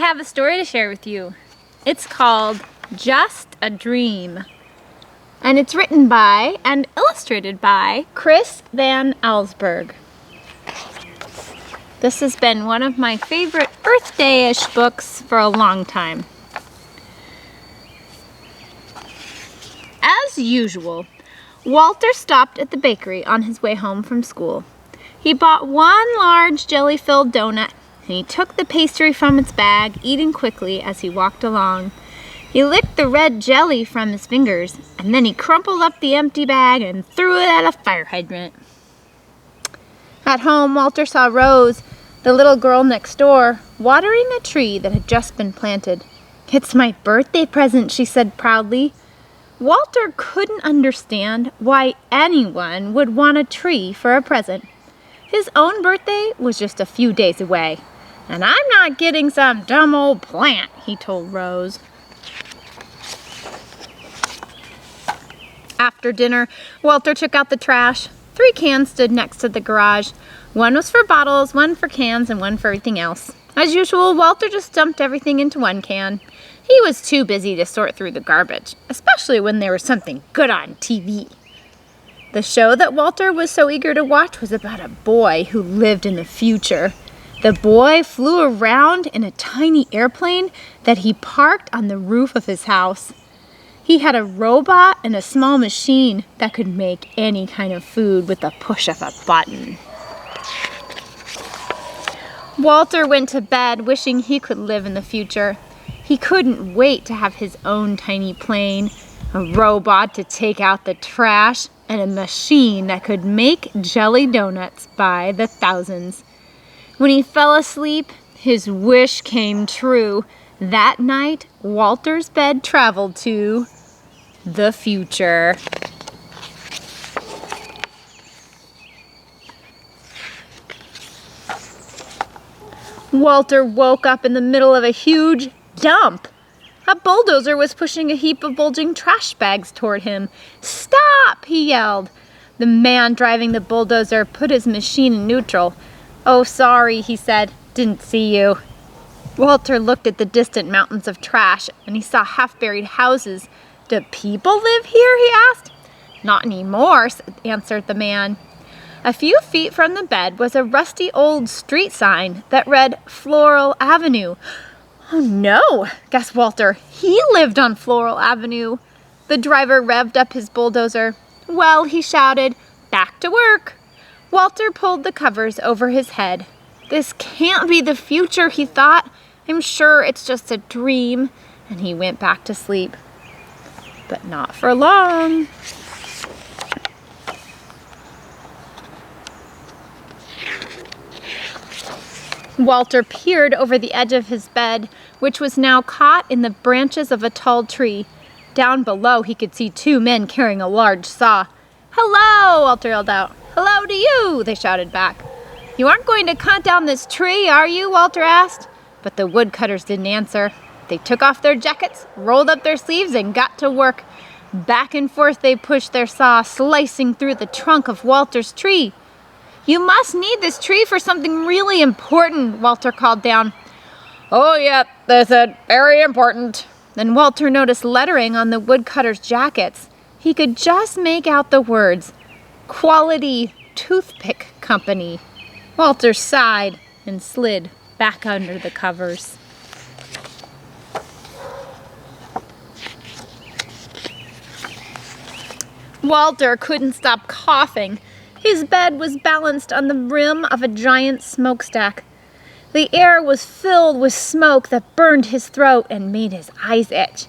have a story to share with you. It's called Just a Dream. And it's written by and illustrated by Chris Van Allsburg. This has been one of my favorite Earth Day-ish books for a long time. As usual, Walter stopped at the bakery on his way home from school. He bought one large jelly-filled donut, and he took the pastry from its bag, eating quickly as he walked along. He licked the red jelly from his fingers, and then he crumpled up the empty bag and threw it at a fire hydrant. At home, Walter saw Rose, the little girl next door, watering a tree that had just been planted. "It's my birthday present," she said proudly. Walter couldn't understand why anyone would want a tree for a present. His own birthday was just a few days away. "And I'm not getting some dumb old plant," he told Rose. After dinner, Walter took out the trash. 3 cans stood next to the garage. One was for bottles, one for cans, and one for everything else. As usual, Walter just dumped everything into one can. He was too busy to sort through the garbage, especially when there was something good on TV. The show that Walter was so eager to watch was about a boy who lived in the future. The boy flew around in a tiny airplane that he parked on the roof of his house. He had a robot and a small machine that could make any kind of food with the push of a button. Walter went to bed wishing he could live in the future. He couldn't wait to have his own tiny plane, a robot to take out the trash, and a machine that could make jelly donuts by the thousands. When he fell asleep, his wish came true. That night, Walter's bed traveled to the future. Walter woke up in the middle of a huge dump. A bulldozer was pushing a heap of bulging trash bags toward him. "Stop!" he yelled. The man driving the bulldozer put his machine in neutral. "Oh, sorry," he said. "Didn't see you." Walter looked at the distant mountains of trash, and he saw half-buried houses. "Do people live here?" he asked. "Not anymore," answered the man. A few feet from the bed was a rusty old street sign that read Floral Avenue. "Oh no," guessed Walter. He lived on Floral Avenue. The driver revved up his bulldozer. "Well," he shouted, "back to work." Walter pulled the covers over his head. "This can't be the future," he thought. "I'm sure it's just a dream." And he went back to sleep. But not for long. Walter peered over the edge of his bed, which was now caught in the branches of a tall tree. Down below, he could see 2 men carrying a large saw. "Hello!" Walter yelled out. "Hello to you!" they shouted back. "You aren't going to cut down this tree, are you?" Walter asked. But the woodcutters didn't answer. They took off their jackets, rolled up their sleeves, and got to work. Back and forth they pushed their saw, slicing through the trunk of Walter's tree. "You must need this tree for something really important," Walter called down. "Oh, yeah," they said, "very important." Then Walter noticed lettering on the woodcutters' jackets. He could just make out the words, "Quality Toothpick Company." Walter sighed and slid back under the covers. Walter couldn't stop coughing. His bed was balanced on the rim of a giant smokestack. The air was filled with smoke that burned his throat and made his eyes itch.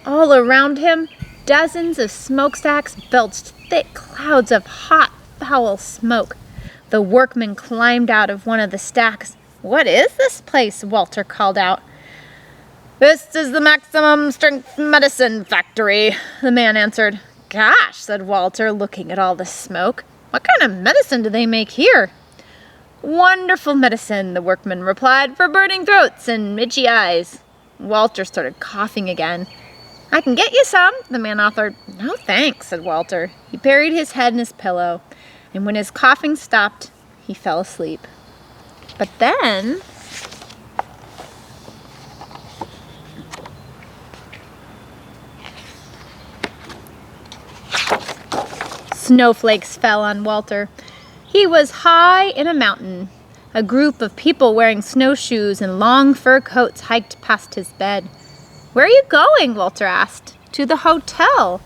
All around him, dozens of smokestacks belched thick clouds of hot, foul smoke. The workman climbed out of one of the stacks. "What is this place?" Walter called out. "This is the maximum strength medicine factory," the man answered. "Gosh," said Walter, looking at all the smoke. "What kind of medicine do they make here?" "Wonderful medicine," the workman replied, "for burning throats and itchy eyes." Walter started coughing again. "I can get you some," the man offered. "No thanks," said Walter. He buried his head in his pillow, and when his coughing stopped, he fell asleep. But then Snowflakes fell on Walter. He was high in a mountain. A group of people wearing snowshoes and long fur coats hiked past his bed. "Where are you going?" Walter asked. "To the hotel,"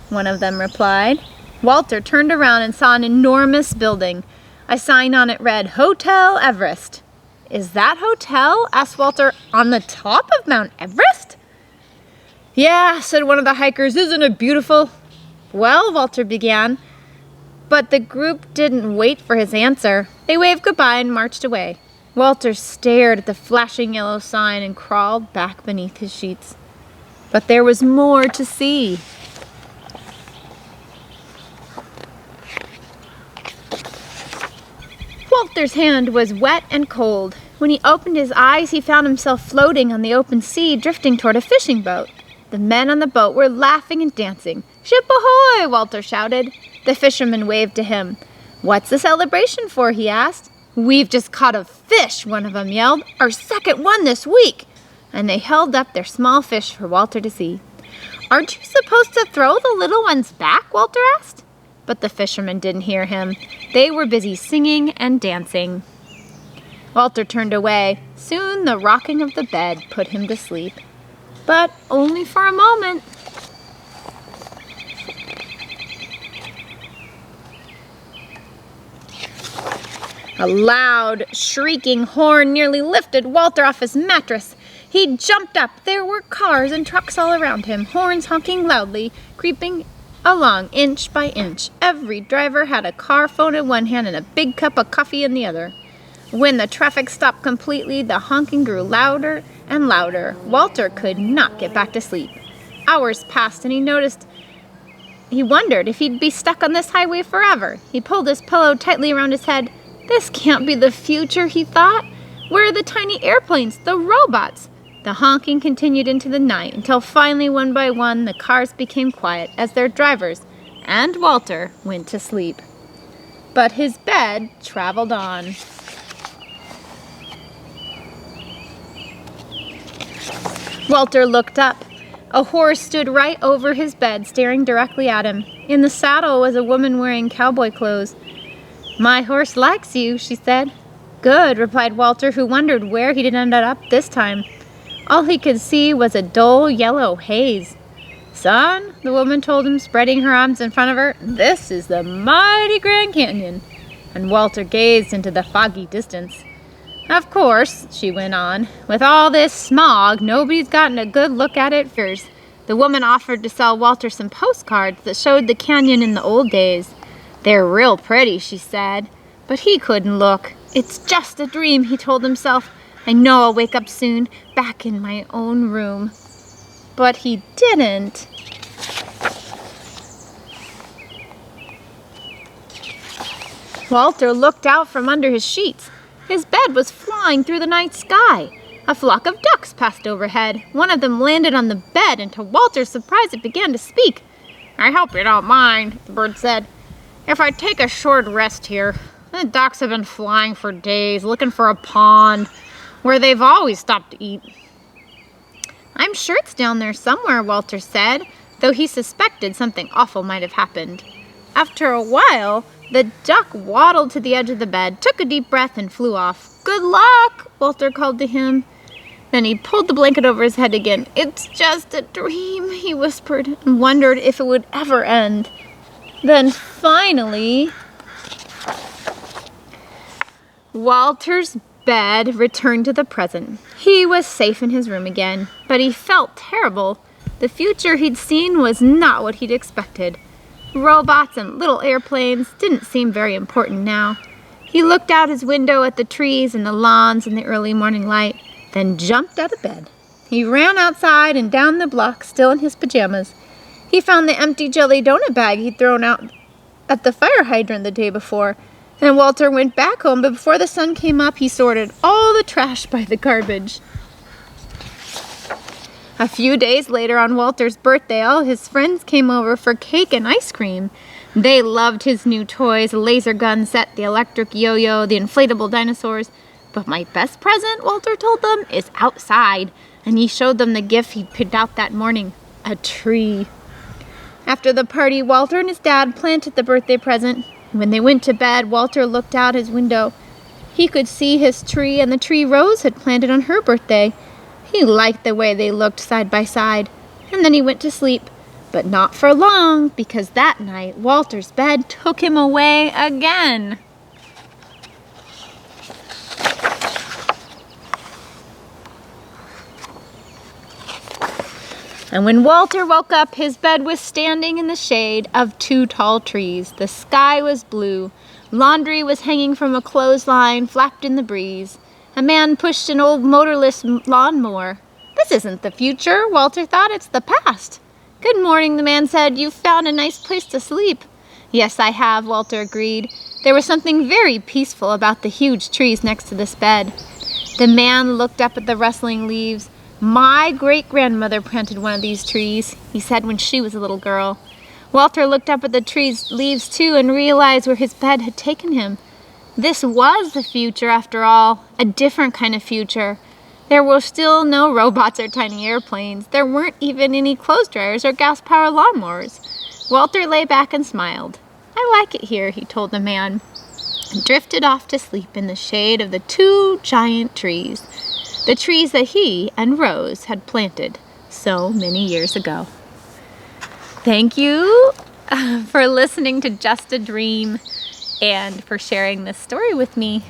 one of them replied. Walter turned around and saw an enormous building. A sign on it read, "Hotel Everest." "Is that hotel?" asked Walter. "On the top of Mount Everest?" "Yeah," said one of the hikers. "Isn't it beautiful?" "Well," Walter began, but the group didn't wait for his answer. They waved goodbye and marched away. Walter stared at the flashing yellow sign and crawled back beneath his sheets. But there was more to see. Walter's hand was wet and cold. When he opened his eyes, he found himself floating on the open sea, drifting toward a fishing boat. The men on the boat were laughing and dancing. "Ship ahoy!" Walter shouted. The fishermen waved to him. "What's the celebration for?" he asked. "We've just caught a fish," one of them yelled. "Our second one this week." And they held up their small fish for Walter to see. "Aren't you supposed to throw the little ones back?" Walter asked. But the fishermen didn't hear him. They were busy singing and dancing. Walter turned away. Soon the rocking of the bed put him to sleep. But only for a moment. A loud, shrieking horn nearly lifted Walter off his mattress. He jumped up. There were cars and trucks all around him, horns honking loudly, creeping along inch by inch. Every driver had a car phone in one hand and a big cup of coffee in the other. When the traffic stopped completely, the honking grew louder and louder. Walter could not get back to sleep. Hours passed and he wondered if he'd be stuck on this highway forever. He pulled his pillow tightly around his head. "This can't be the future," he thought. "Where are the tiny airplanes, the robots?" The honking continued into the night until finally, one by one, the cars became quiet as their drivers and Walter went to sleep. But his bed traveled on. Walter looked up. A horse stood right over his bed, staring directly at him. In the saddle was a woman wearing cowboy clothes. "My horse likes you," she said. "Good," replied Walter, who wondered where he'd ended up this time. All he could see was a dull yellow haze. "Son," the woman told him, spreading her arms in front of her, "this is the mighty Grand Canyon." And Walter gazed into the foggy distance. "Of course," she went on, "with all this smog, nobody's gotten a good look at it first." The woman offered to sell Walter some postcards that showed the canyon in the old days. "They're real pretty," she said, but he couldn't look. "It's just a dream," he told himself. "I know I'll wake up soon, back in my own room." But he didn't. Walter looked out from under his sheets. His bed was flying through the night sky. A flock of ducks passed overhead. One of them landed on the bed, and to Walter's surprise it began to speak. "I hope you don't mind," the bird said, "if I take a short rest here. The ducks have been flying for days, looking for a pond where they've always stopped to eat." "I'm sure it's down there somewhere," Walter said, though he suspected something awful might have happened. After a while, the duck waddled to the edge of the bed, took a deep breath, and flew off. "Good luck," Walter called to him. Then he pulled the blanket over his head again. "It's just a dream," he whispered, and wondered if it would ever end. Then finally, Walter's bed returned to the present. He was safe in his room again, but he felt terrible. The future he'd seen was not what he'd expected. Robots and little airplanes didn't seem very important now. He looked out his window at the trees and the lawns in the early morning light, then jumped out of bed. He ran outside and down the block, still in his pajamas. He found the empty jelly donut bag he'd thrown out at the fire hydrant the day before. And Walter went back home, but before the sun came up, he sorted all the trash by the garbage. A few days later, on Walter's birthday, all his friends came over for cake and ice cream. They loved his new toys, the laser gun set, the electric yo-yo, the inflatable dinosaurs. But my best present, Walter told them, is outside. And he showed them the gift he'd picked out that morning, a tree. After the party, Walter and his dad planted the birthday present. When they went to bed, Walter looked out his window. He could see his tree and the tree Rose had planted on her birthday. He liked the way they looked side by side, and then he went to sleep. But not for long, because that night Walter's bed took him away again. And when Walter woke up, his bed was standing in the shade of 2 tall trees. The sky was blue. Laundry was hanging from a clothesline, flapped in the breeze. A man pushed an old motorless lawnmower. This isn't the future, Walter thought. It's the past. Good morning, the man said. You've found a nice place to sleep. Yes, I have, Walter agreed. There was something very peaceful about the huge trees next to this bed. The man looked up at the rustling leaves. My great-grandmother planted one of these trees, he said when she was a little girl. Walter looked up at the tree's leaves too and realized where his bed had taken him. This was the future after all, a different kind of future. There were still no robots or tiny airplanes. There weren't even any clothes dryers or gas-powered lawnmowers. Walter lay back and smiled. I like it here, he told the man, and drifted off to sleep in the shade of the 2 giant trees. The trees that he and Rose had planted so many years ago. Thank you for listening to Just a Dream and for sharing this story with me.